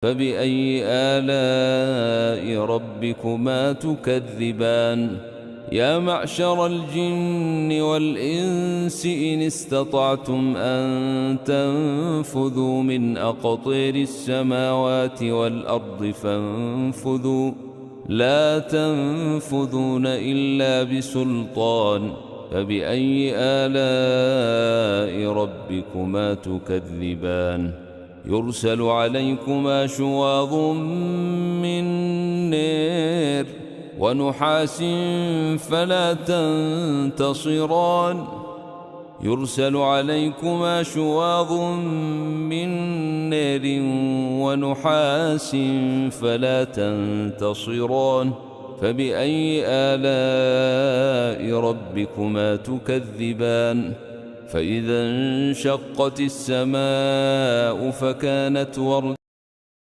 فبأي آلاء ربكما تكذبان يا معشر الجن والإنس إن استطعتم أن تنفذوا من أقطير السماوات والأرض فانفذوا لا تنفذون إلا بسلطان فبأي آلاء ربكما تكذبان يرسل عليكما شواظ من نار ونحاس فلا تنتصران يرسل عليكما شواظ من نار ونحاس فلا تنتصران فبأي آلاء ربكما تكذبان فإذا انشقت السماء فكانت وردة